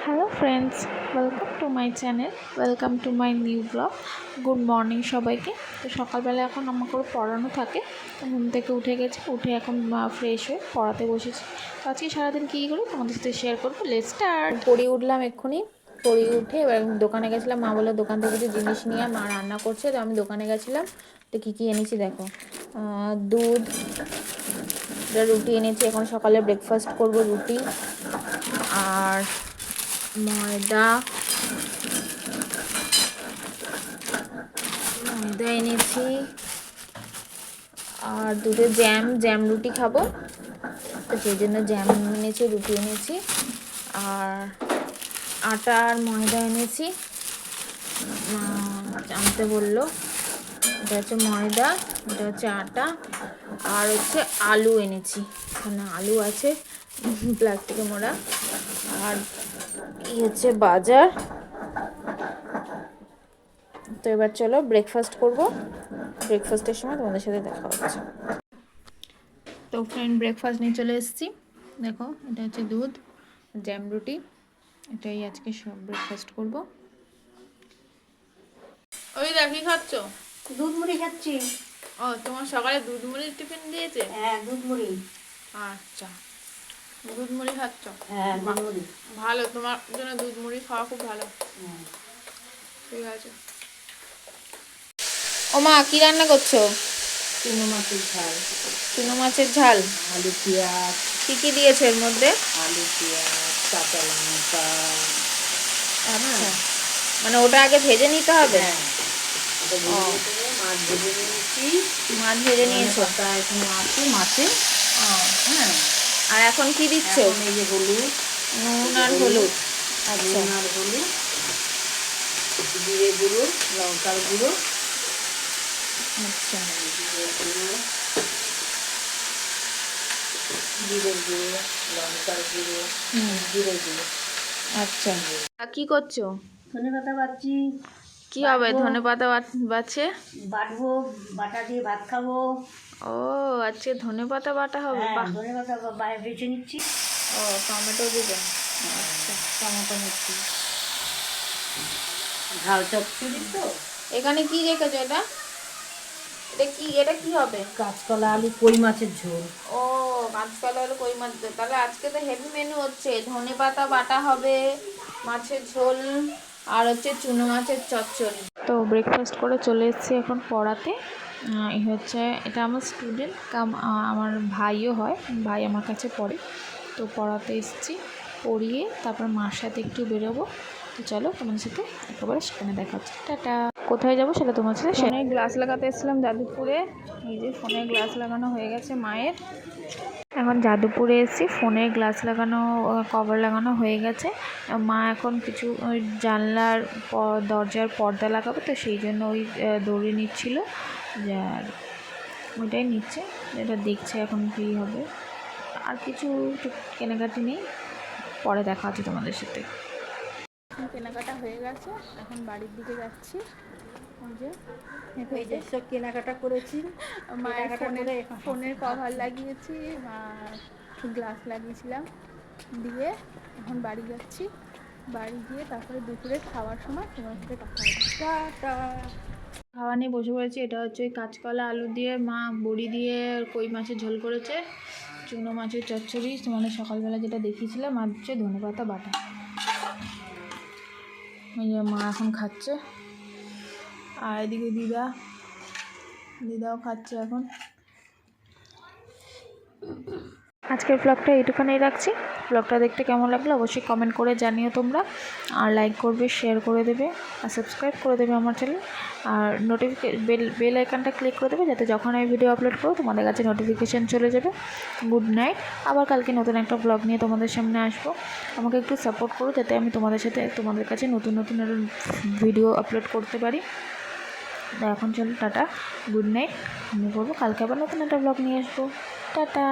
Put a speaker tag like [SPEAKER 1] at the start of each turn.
[SPEAKER 1] Hello friends, welcome to my channel, welcome to my new blog. Good morning সবাইকে। তো সকালবেলা এখন আমাকে পড়ানো থাকে, তো ঘুম থেকে উঠে গেছি, উঠে এখন ফ্রেশ হয়ে পড়াতে বসেছি। তো আজকে সারাদিন কী করি তোমাদের সাথে শেয়ার করবো। Let's start. পড়িয়ে উঠলাম এক্ষুনি, পড়িয়ে উঠে এবার দোকানে গেছিলাম। মা বললো দোকান থেকে কিছু জিনিস নিয়ে, মা রান্না করছে, তো আমি দোকানে গেছিলাম। তো কী কী এনেছি দেখো, দুধ, রুটি এনেছি। এখন সকালে ব্রেকফাস্ট করব, রুটি আর ময়দা এনেছি, আর দুটো জ্যাম রুটি খাবো, তো সেই জন্য জ্যাম এনেছি, রুটি এনেছি। আর আটা আর ময়দা এনেছি, আনতে বললো। এটা হচ্ছে ময়দা, এটা হচ্ছে আটা, আর হচ্ছে আলু এনেছি। এখানে আলু আছে প্লাস্টিকে মোড়া। আর এই হচ্ছে বাজার। তো এবার চলো ব্রেকফাস্ট করব, ব্রেকফাস্টের সময় তোমাদের সাথে দেখা হচ্ছে। তো ফ্রেন্ড, ব্রেকফাস্ট নিয়ে চলে এসেছি। দেখো, এটা হচ্ছে দুধ, জ্যাম, রুটি, এটাই আজকে সব ব্রেকফাস্ট করব। ওই দেখ, কি খাচ্ছ?
[SPEAKER 2] দুধ মুড়ি খাচ্ছি।
[SPEAKER 1] ও, তোমার সকালে দুধ মুড়ি টিফিন দিয়েছে?
[SPEAKER 2] হ্যাঁ, দুধ মুড়ি।
[SPEAKER 1] আচ্ছা, দুধ মুড়ি খাচ্ছ?
[SPEAKER 2] হ্যাঁ, দুধ মুড়ি।
[SPEAKER 1] ভালো, তোমার জন্য দুধ মুড়ি খাওয়া খুব ভালো। ঠিক আছে। ও মা, কি রান্না করছো?
[SPEAKER 2] চুনো মাছের ঝাল।
[SPEAKER 1] চুনো মাছের ঝাল,
[SPEAKER 2] আলু পেঁয়াজ।
[SPEAKER 1] কি দিয়েছো এর মধ্যে?
[SPEAKER 2] আলু পেঁয়াজ, কাঁচা লঙ্কা।
[SPEAKER 1] আচ্ছা, মানে ওটা আগে ভেজে নিতে হবে?
[SPEAKER 2] হ্যাঁ, মাছ ভেজে নিয়েছি।
[SPEAKER 1] মাছ ভেজে নিয়েছো?
[SPEAKER 2] এখানে আছে মাছে। হ্যাঁ,
[SPEAKER 1] আর এখন কি দিচ্ছ?
[SPEAKER 2] এই যে হলুদ,
[SPEAKER 1] নুন আর হলুদ। আচ্ছা,
[SPEAKER 2] নুন আর হলুদ, জিরে গুঁড়ো, লঙ্কার গুঁড়ো।
[SPEAKER 1] আচ্ছা,
[SPEAKER 2] জিরের গুঁড়ো, লঙ্কার গুঁড়ো, জিরে গুঁড়ো।
[SPEAKER 1] আচ্ছা। আর কি করছো?
[SPEAKER 2] ধনেপাতা বাটছি।
[SPEAKER 1] কি হবে ধনেপাতা বাছে?
[SPEAKER 2] বাটবো, বাটা দিয়ে ভাত খাবো।
[SPEAKER 1] ও, আজকে ধনেপাতা বাটা হবে? বাহ,
[SPEAKER 2] ধনেপাতা বেছে নিচ্ছি।
[SPEAKER 1] ও, টমেটো দিবে? আচ্ছা, টমেটো নিচ্ছি।
[SPEAKER 2] ঝাল চচ্চড়ি তো।
[SPEAKER 1] এখানে কি রেখেছো? এটা কি হবে?
[SPEAKER 2] কাঁচকলা আলু কই মাছের ঝোল।
[SPEAKER 1] ও, কাঁচকলা আলু কই মাছ। তাহলে আজকে তো হেভি মেনু হচ্ছে। ধনেপাতা বাটা হবে, মাছের ঝোল, আর হচ্ছে চুনো মাছের চচ্চড়ি। তো ব্রেকফাস্ট করে চলে এসেছি এখন পড়াতে। এই হচ্ছে, এটা আমার স্টুডেন্ট কাম, আমার ভাইও হয়, ভাই আমার কাছে পড়ে। তো পড়াতে এসেছি, পড়িয়ে তারপর মার সাথে একটু বেরোবো। তো চলো তোমাদের সাথে একেবারে সেখানে দেখা হচ্ছে। টাটা। কোথায় যাবো সেটা তোমার সাথে। ফোনে গ্লাস লাগাতে এসেছিলাম যাদবপুরে। এই যে ফোনে গ্লাস লাগানো হয়ে গেছে মায়ের। এখন যাদবপুরে এসেছি, ফোনে গ্লাস লাগানো, কভার লাগানো হয়ে গেছে। মা এখন কিছু ওই জানলার দরজার পর্দা লাগাবে, তো সেই জন্য ওই দড়ি নিচ্ছিল, আর ওইটাই নিচ্ছে, এটা দেখছে এখন কী হবে। আর কিছু কেনাকাটি নেই, পরে দেখা হচ্ছে তোমাদের সাথে। কেনাকাটা হয়ে গেছে, এখন বাড়ির দিকে যাচ্ছি।
[SPEAKER 2] এই যে সব কেনাকাটা করেছি।
[SPEAKER 1] মায়ের ফোনের কভার লাগিয়েছি, গ্লাস লাগিয়েছিলাম, দিয়ে এখন বাড়ি যাচ্ছি। বাড়ি গিয়ে তারপরে দুপুরে খাওয়ার সময় তোমার সাথে কথা হচ্ছে। খাওয়া নিয়ে বসে পড়েছি। এটা হচ্ছে ওই কাঁচকলা আলু দিয়ে মা বড়ি দিয়ে কই মাছের ঝোল করেছে, চুনো মাছের চচ্চড়ি, তোমাদের সকালবেলা যেটা দেখিয়েছিলাম, আর হচ্ছে ধনেপাতা বাটা। এই যে মা এখন খাচ্ছে, আর এদিকে দিদাও খাচ্ছে এখন। আজকের ব্লগটা এইটুখানেই রাখছি। ব্লগটা দেখতে কেমন লাগলো অবশ্যই কমেন্ট করে জানিও তোমরা, আর লাইক করবে, শেয়ার করে দেবে, আর সাবস্ক্রাইব করে দেবে আমার চ্যানেল, আর বেল আইকনটা ক্লিক করে দেবে, যাতে যখন আমি ভিডিও আপলোড করবো তোমাদের কাছে নোটিফিকেশান চলে যাবে। Good night. আবার কালকে নতুন একটা ব্লগ নিয়ে তোমাদের সামনে আসবো। আমাকে একটু সাপোর্ট করো, যাতে আমি তোমাদের কাছে নতুন ভিডিও আপলোড করতে পারি। তো এখন চলো, টাটা, গুড নাইট। আমি করবো, কালকে আবার নতুন একটা ব্লগ নিয়ে আসবো। টাটা।